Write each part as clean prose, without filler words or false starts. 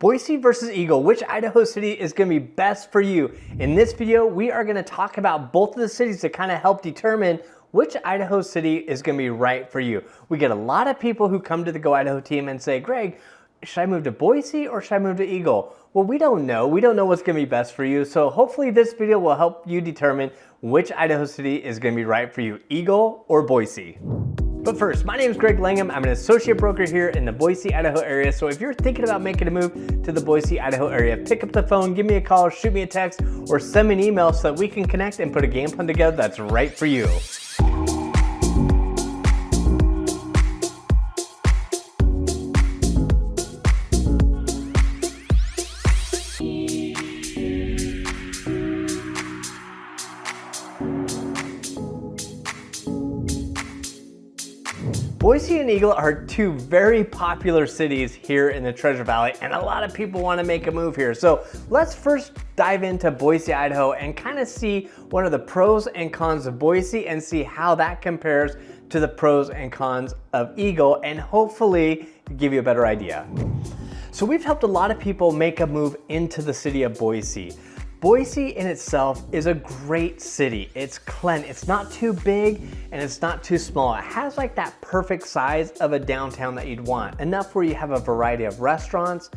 Boise versus Eagle, which Idaho city is gonna be best for you? In this video, we are gonna talk about both of the cities to kind of help determine which Idaho city is gonna be right for you. We get a lot of people who come to the Go Idaho team and say, Greg, should I move to Boise or should I move to Eagle? Well, we don't know. We don't know what's gonna be best for you. So hopefully this video will help you determine which Idaho city is gonna be right for you, Eagle or Boise. But first, my name is Greg Langham. I'm an associate broker here in the Boise, Idaho area. So if you're thinking about making a move to the Boise, Idaho area, pick up the phone, give me a call, shoot me a text, or send me an email so that we can connect and put a game plan together that's right for you. Boise and Eagle are two very popular cities here in the Treasure Valley, and a lot of people want to make a move here. So let's first dive into Boise, Idaho, and kind of see what are the pros and cons of Boise and see how that compares to the pros and cons of Eagle, and hopefully give you a better idea. So we've helped a lot of people make a move into the city of Boise. Boise in itself is a great city. It's not too big and it's not too small. It has like that perfect size of a downtown that you'd want. Enough where you have a variety of restaurants,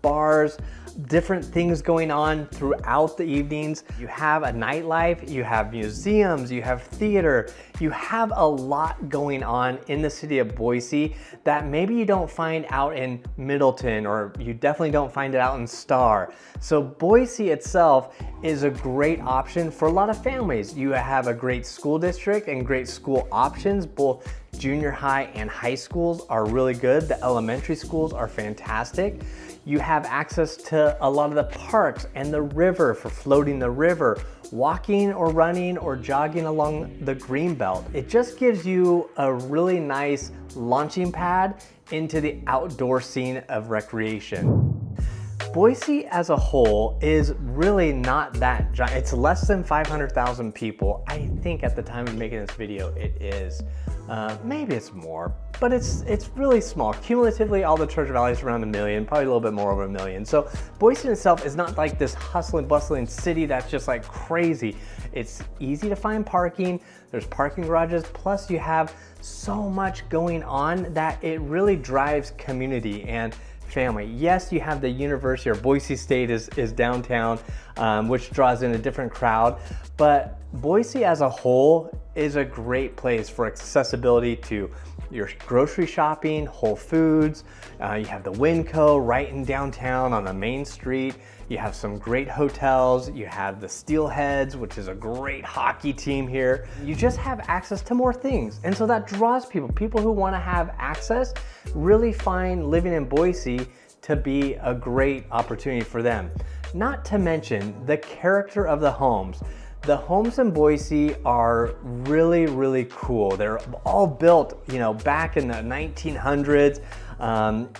bars, different things going on throughout the evenings. You have a nightlife, you have museums, you have theater, you have a lot going on in the city of Boise that maybe you don't find out in Middleton, or you definitely don't find it out in Star. So Boise itself is a great option for a lot of families. You have a great school district and great school options. Both junior high and high schools are really good. The elementary schools are fantastic. You have access to a lot of the parks and the river for floating the river, walking or running or jogging along the greenbelt. It just gives you a really nice launching pad into the outdoor scene of recreation. Boise as a whole is really not that giant. It's less than 500,000 people. I think at the time of making this video, it is. Maybe it's more, but it's really small. Cumulatively, all the Treasure Valley is around 1 million, probably a little bit more over 1 million. So Boise in itself is not like this hustling, bustling city that's just like crazy. It's easy to find parking. There's parking garages, plus you have so much going on that it really drives community and family. Yes, you have the university, or Boise State is downtown, which draws in a different crowd, but Boise as a whole is a great place for accessibility to your grocery shopping, Whole Foods. You have the Winco right in downtown on the main street. You have some great hotels. You have the Steelheads, which is a great hockey team here. You just have access to more things. And so that draws people who want to have access really find living in Boise to be a great opportunity for them. Not to mention the character of the homes. The homes in Boise are really, really cool. They're all built, back in the 1900s,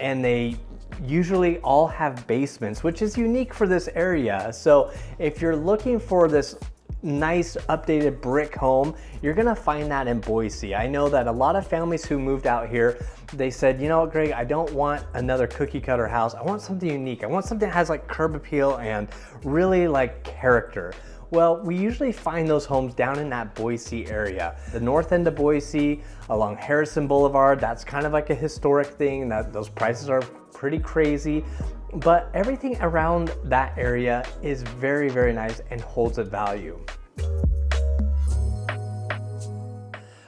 and they usually all have basements, which is unique for this area. So if you're looking for this nice updated brick home, you're gonna find that in Boise. I know that a lot of families who moved out here, they said, you know what, Greg, I don't want another cookie cutter house. I want something unique. I want something that has like curb appeal and really like character. Well, we usually find those homes down in that Boise area. The north end of Boise, along Harrison Boulevard, that's kind of like a historic thing. Those prices are pretty crazy, but everything around that area is very, very nice and holds a value.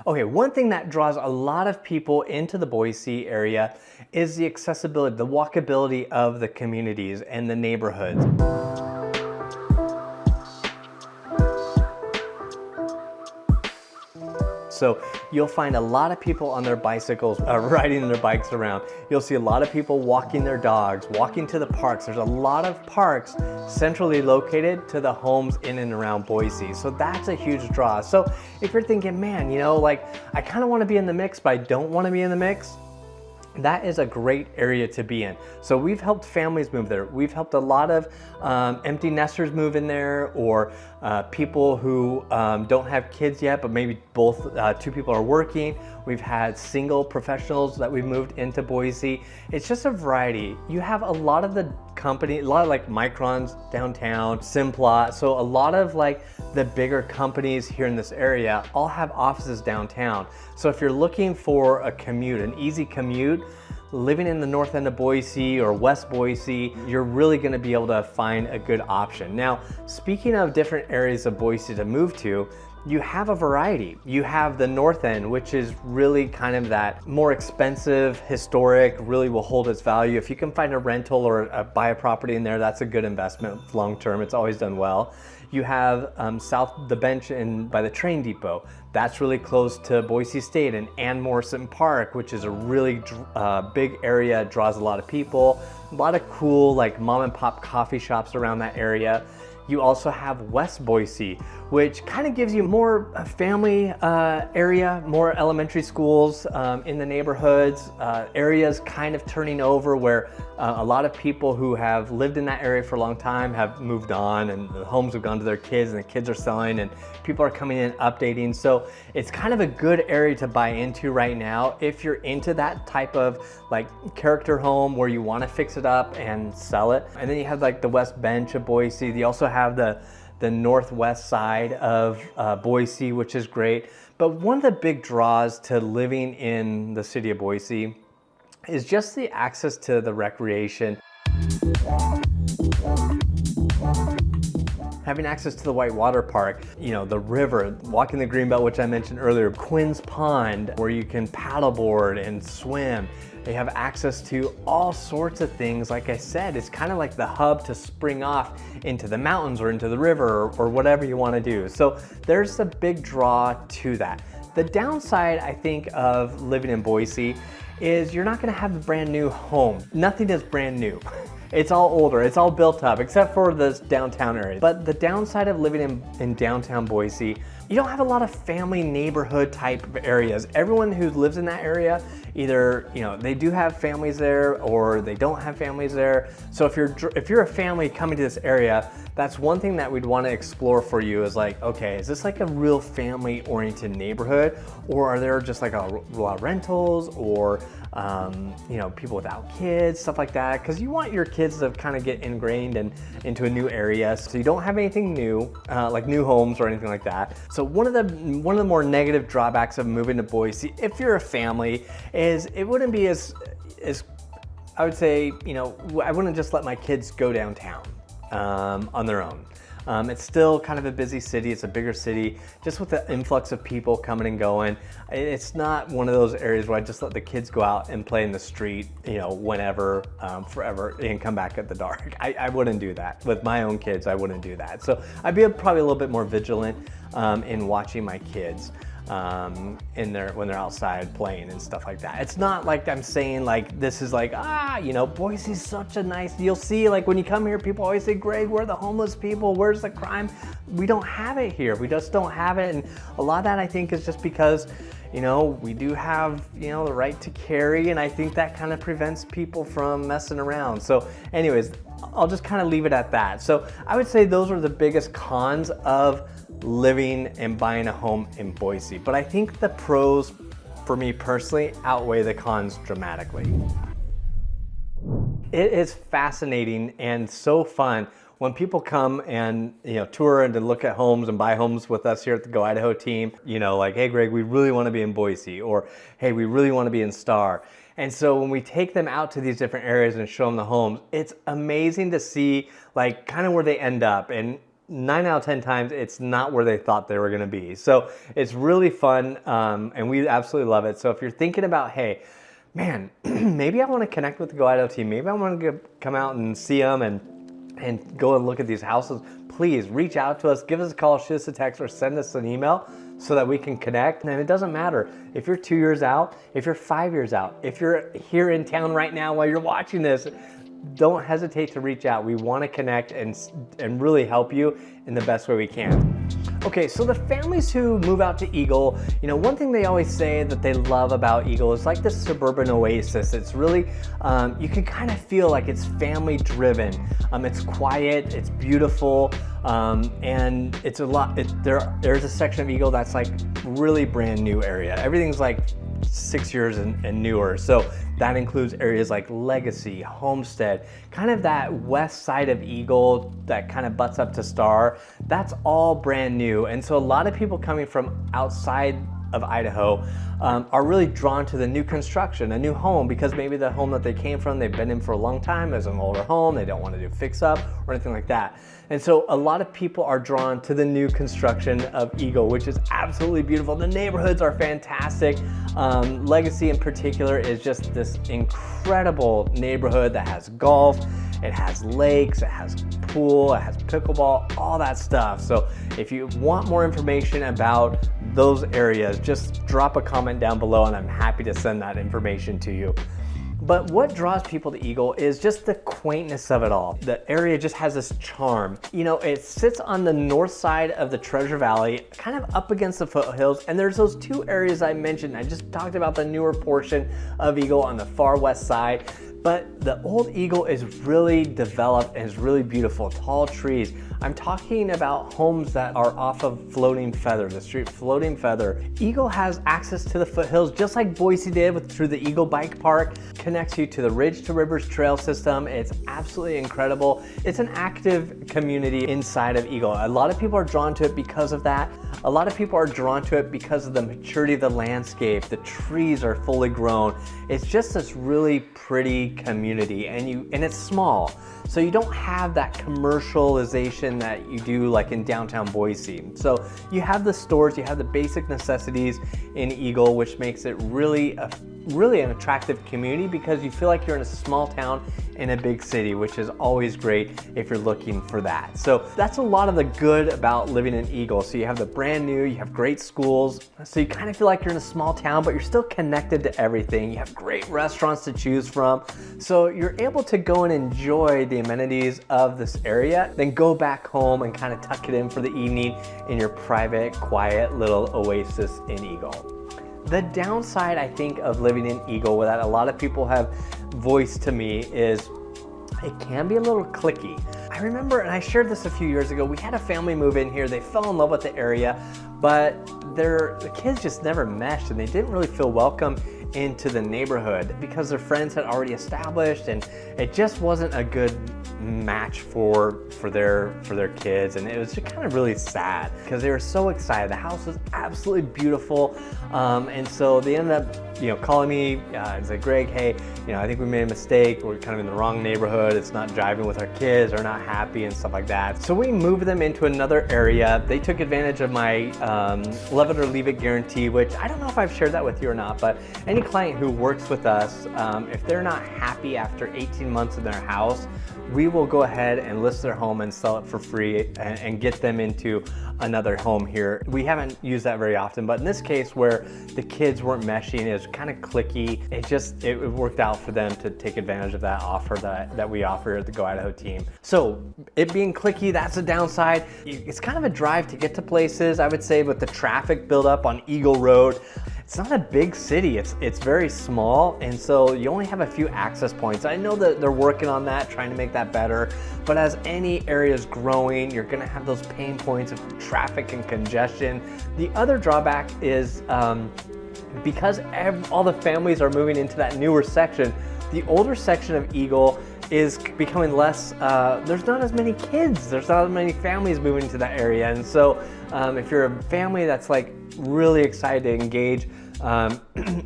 Okay, one thing that draws a lot of people into the Boise area is the accessibility, the walkability of the communities and the neighborhoods. So you'll find a lot of people on their bicycles, riding their bikes around. You'll see a lot of people walking their dogs, walking to the parks. There's a lot of parks centrally located to the homes in and around Boise. So that's a huge draw. So if you're thinking, man, I kind of want to be in the mix, but I don't want to be in the mix, that is a great area to be in. So we've helped families move there. We've helped a lot of empty nesters move in there, or people who don't have kids yet, but maybe two people are working. We've had single professionals that we've moved into Boise. It's just a variety. You have a lot of the company, a lot of like Micron's downtown, Simplot. So a lot of like the bigger companies here in this area all have offices downtown. So if you're looking for a commute, an easy commute, living in the north end of Boise or West Boise, you're really gonna be able to find a good option. Now, speaking of different areas of Boise to move to, you have a variety. You have the north end, which is really kind of that more expensive, historic, really will hold its value. If you can find a rental or buy a property in there, that's a good investment long-term. It's always done well. You have south the bench by the train depot. That's really close to Boise State and Ann Morrison Park, which is a really big area, draws a lot of people. A lot of cool like mom and pop coffee shops around that area. You also have West Boise, which kind of gives you more family area, more elementary schools in the neighborhoods, areas kind of turning over where a lot of people who have lived in that area for a long time have moved on, and the homes have gone to their kids and the kids are selling and people are coming in updating. So it's kind of a good area to buy into right now if you're into that type of like character home where you want to fix it up and sell it. And then you have like the West Bench of Boise. You also have the northwest side of Boise, which is great. But one of the big draws to living in the city of Boise is just the access to the recreation. Having access to the Whitewater Park, you know, the river, walking the Greenbelt, which I mentioned earlier, Quinn's Pond, where you can paddleboard and swim. They have access to all sorts of things. Like I said, it's kind of like the hub to spring off into the mountains or into the river or whatever you want to do. So there's a big draw to that. The downside, I think, of living in Boise is you're not going to have a brand new home. Nothing is brand new. It's all older, it's all built up, except for this downtown area. But the downside of living in downtown Boise, you don't have a lot of family neighborhood type of areas. Everyone who lives in that area, either, you know, they do have families there or they don't have families there. So if you're a family coming to this area, that's one thing that we'd want to explore for you is like, okay, is this like a real family oriented neighborhood, or are there just like a lot of rentals or you know, people without kids, stuff like that, because you want your kids to kind of get ingrained and into a new area, so you don't have anything new, like new homes or anything like that. So one of the more negative drawbacks of moving to Boise, if you're a family, is it wouldn't be as I would say, you know, I wouldn't just let my kids go downtown on their own. It's still kind of a busy city. It's a bigger city, just with the influx of people coming and going. It's not one of those areas where I just let the kids go out and play in the street, you know, whenever, forever, and come back at the dark. I wouldn't do that. With my own kids, I wouldn't do that. So I'd be probably a little bit more vigilant in watching my kids when they're outside playing and stuff like that. It's not like I'm saying like this is like, you know, Boise's such a nice, you'll see like when you come here, people always say, Greg, where are the homeless people? Where's the crime? We don't have it here. We just don't have it. And a lot of that I think is just because, you know, we do have, you know, the right to carry, and I think that kind of prevents people from messing around. So anyways, I'll just kind of leave it at that. So I would say those are the biggest cons of living and buying a home in Boise. But I think the pros, for me personally, outweigh the cons dramatically. It is fascinating and so fun when people come and, you know, tour and to look at homes and buy homes with us here at the Go Idaho team, you know, like, hey Greg, we really want to be in Boise, or hey, we really want to be in Star. And so when we take them out to these different areas and show them the homes, it's amazing to see like kind of where they end up. And 9 out of 10 times, it's not where they thought they were going to be. So it's really fun, and we absolutely love it. So if you're thinking about, hey, man, maybe I want to connect with the Go Idaho team, maybe I want to come out and see them and go and look at these houses, please reach out to us, give us a call, shoot us a text, or send us an email so that we can connect. And it doesn't matter if you're 2 years out, if you're 5 years out, if you're here in town right now while you're watching this, don't hesitate to reach out. We want to connect and really help you in the best way we can. Okay, so the families who move out to Eagle, you know, one thing they always say that they love about Eagle is like this suburban oasis. It's really, you can kind of feel like it's family driven. It's quiet, it's beautiful, and it's a lot, there's a section of Eagle that's like really brand new area. Everything's like 6 years and newer. So that includes areas like Legacy, Homestead, kind of that west side of Eagle that kind of butts up to Star. That's all brand new. And so a lot of people coming from outside of Idaho are really drawn to the new construction, a new home, because maybe the home that they came from, they've been in for a long time, is an older home, they don't want to do fix up or anything like that. And so a lot of people are drawn to the new construction of Eagle, which is absolutely beautiful. The neighborhoods are fantastic. Legacy in particular is just this incredible neighborhood that has golf, it has lakes, it has pool, it has pickleball, all that stuff. So if you want more information about those areas, just drop a comment down below and I'm happy to send that information to you. But what draws people to Eagle is just the quaintness of it all. The area just has this charm. You know, it sits on the north side of the Treasure Valley, kind of up against the foothills, and there's those two areas I mentioned. I just talked about the newer portion of Eagle on the far west side, but the old Eagle is really developed and is really beautiful, tall trees. I'm talking about homes that are off of Floating Feather, the street Floating Feather. Eagle has access to the foothills just like Boise did through the Eagle Bike Park, connects you to the Ridge to Rivers trail system. It's absolutely incredible. It's an active community inside of Eagle. A lot of people are drawn to it because of that. A lot of people are drawn to it because of the maturity of the landscape. The trees are fully grown. It's just this really pretty community, and it's small. So you don't have that commercialization that you do like in downtown Boise. So you have the stores, you have the basic necessities in Eagle, which makes it really an attractive community because you feel like you're in a small town in a big city, which is always great if you're looking for that. So that's a lot of the good about living in Eagle. So you have the brand new, you have great schools. So you kind of feel like you're in a small town, but you're still connected to everything. You have great restaurants to choose from. So you're able to go and enjoy the amenities of this area, then go back home and kind of tuck it in for the evening in your private, quiet little oasis in Eagle. The downside, I think, of living in Eagle that a lot of people have voiced to me is it can be a little cliquey. I remember, and I shared this a few years ago, we had a family move in here. They fell in love with the area, but the kids just never meshed and they didn't really feel welcome into the neighborhood because their friends had already established, and it just wasn't a good match for their kids, and it was just kind of really sad because they were so excited. The house was absolutely beautiful, and so they ended up calling me and said, Greg, hey, I think we made a mistake. We're kind of in the wrong neighborhood. It's not jiving with our kids. They're not happy and stuff like that. So we moved them into another area. They took advantage of my love it or leave it guarantee, which I don't know if I've shared that with you or not, but any client who works with us, if they're not happy after 18 months in their house, we will go ahead and list their home and sell it for free and get them into another home here. We haven't used that very often, but in this case where the kids weren't meshing, it was kind of cliquey. It worked out for them to take advantage of that offer that we offer at the Go Idaho team. So it being cliquey, that's a downside. It's kind of a drive to get to places, I would say, with the traffic buildup on Eagle Road. It's not a big city, it's very small, and so you only have a few access points. I know that they're working on that, trying to make that better, but as any area is growing, you're gonna have those pain points of traffic and congestion. The other drawback is because all the families are moving into that newer section, the older section of Eagle is becoming less, there's not as many kids, there's not as many families moving to that area, and so if you're a family that's like really excited to engage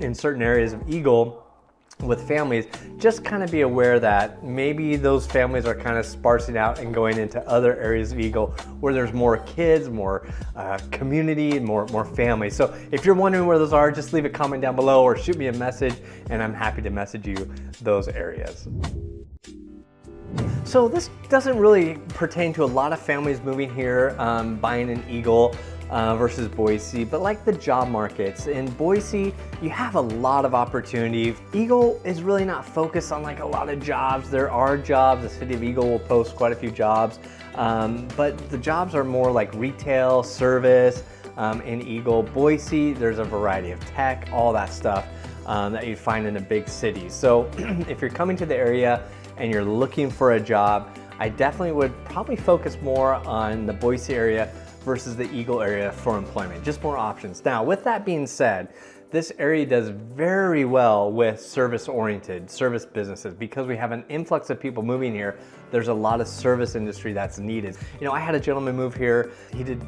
in certain areas of Eagle with families, just kind of be aware that maybe those families are kind of sparsing out and going into other areas of Eagle where there's more kids, more community, and more families. So if you're wondering where those are, just leave a comment down below or shoot me a message and I'm happy to message you those areas. So this doesn't really pertain to a lot of families moving here, buying an Eagle versus Boise, but like the job markets, in Boise, you have a lot of opportunity. Eagle is really not focused on like a lot of jobs. There are jobs, the city of Eagle will post quite a few jobs, but the jobs are more like retail, service. In Eagle, Boise, there's a variety of tech, all that stuff that you find in a big city. So if you're coming to the area and you're looking for a job, I definitely would probably focus more on the Boise area versus the Eagle area for employment, just more options. Now, with that being said, this area does very well with service-oriented, service businesses. Because we have an influx of people moving here, there's a lot of service industry that's needed. You know, I had a gentleman move here, he did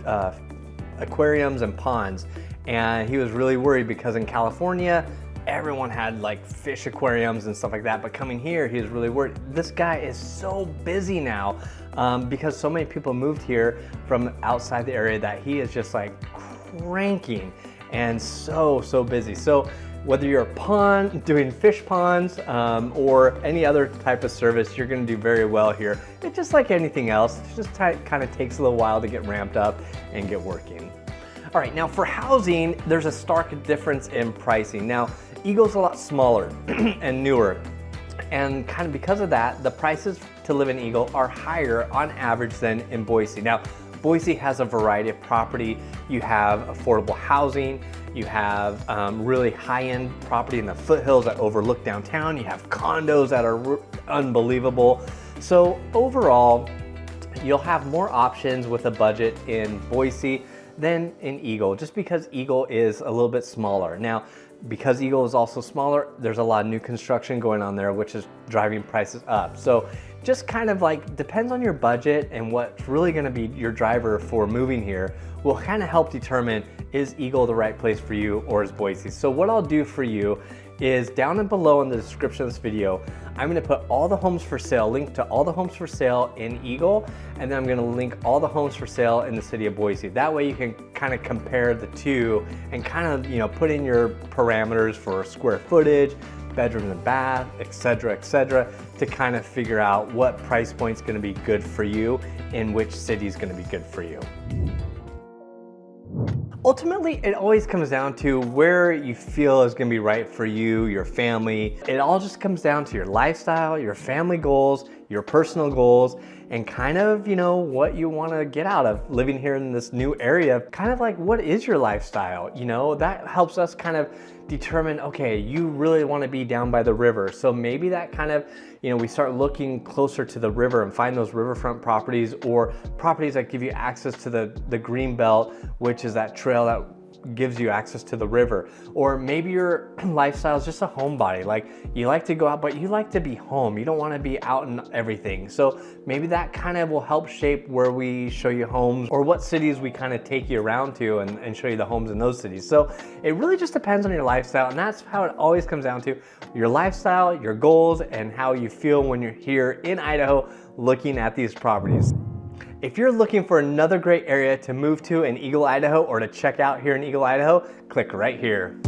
aquariums and ponds, and he was really worried because in California, everyone had like fish aquariums and stuff like that, but coming here, he was really worried. This guy is so busy now because so many people moved here from outside the area that he is just like cranking and so busy. So whether you're a pond, doing fish ponds, or any other type of service, you're gonna do very well here. It's just like anything else, it just kind of takes a little while to get ramped up and get working. All right, now for housing, there's a stark difference in pricing. Now, Eagle's a lot smaller and newer, and kind of because of that, the prices to live in Eagle are higher on average than in Boise. Now, Boise has a variety of property. You have affordable housing, you have really high-end property in the foothills that overlook downtown, you have condos that are unbelievable. So overall, you'll have more options with a budget in Boise than in Eagle, just because Eagle is a little bit smaller. Now, because Eagle is also smaller, there's a lot of new construction going on there, which is driving prices up. So just kind of like depends on your budget, and what's really gonna be your driver for moving here will kind of help determine, is Eagle the right place for you or is Boise? So what I'll do for you is down and below in the description of this video, I'm gonna put all the homes for sale, link to all the homes for sale in Eagle, and then I'm gonna link all the homes for sale in the city of Boise. That way you can kind of compare the two and kind of, you know, put in your parameters for square footage, bedroom and bath, etc., to kind of figure out what price point's gonna be good for you and which city is gonna be good for you. Ultimately, it always comes down to where you feel is gonna be right for you, your family. It all just comes down to your lifestyle, your family goals, your personal goals, and kind of, you know, what you wanna get out of living here in this new area. Kind of like, what is your lifestyle? You know, that helps us kind of determine, okay, you really wanna be down by the river. So maybe that kind of, you know, we start looking closer to the river and find those riverfront properties, or properties that give you access to the green belt, which is that trail that gives you access to the river. Or maybe your lifestyle is just a homebody, like you like to go out, but you like to be home. You don't want to be out and everything. So maybe that kind of will help shape where we show you homes, or what cities we kind of take you around to and show you the homes in those cities. So it really just depends on your lifestyle, and that's how it always comes down to your lifestyle, your goals, and how you feel when you're here in Idaho looking at these properties. If you're looking for another great area to move to in Eagle, Idaho, or to check out here in Eagle, Idaho, click right here.